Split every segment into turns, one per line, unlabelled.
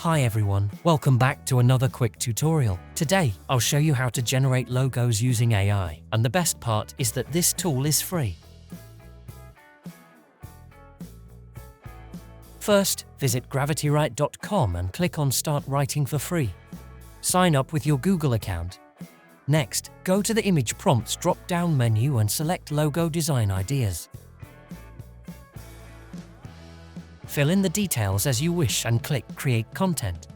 Hi everyone, welcome back to another quick tutorial. Today, I'll show you how to generate logos using AI, and the best part is that this tool is free. First, visit gravitywrite.com and click on Start Writing for free. Sign up with your Google account. Next, go to the Image Prompts drop-down menu and select Logo Design Ideas. Fill in the details as you wish and click Create Content.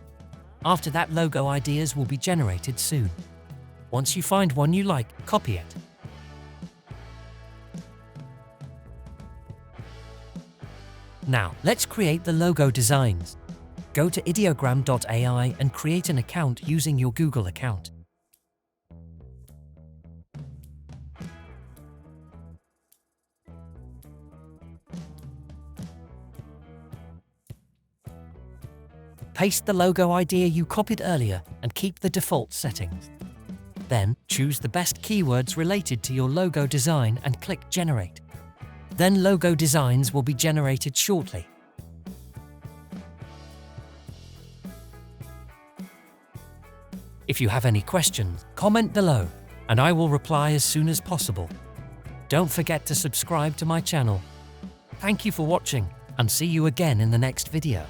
After that, logo ideas will be generated soon. Once you find one you like, copy it. Now, let's create the logo designs. Go to ideogram.ai and create an account using your Google account. Paste the logo idea you copied earlier and keep the default settings. Then, choose the best keywords related to your logo design and click Generate. Then logo designs will be generated shortly. If you have any questions, comment below, and I will reply as soon as possible. Don't forget to subscribe to my channel. Thank you for watching, and see you again in the next video.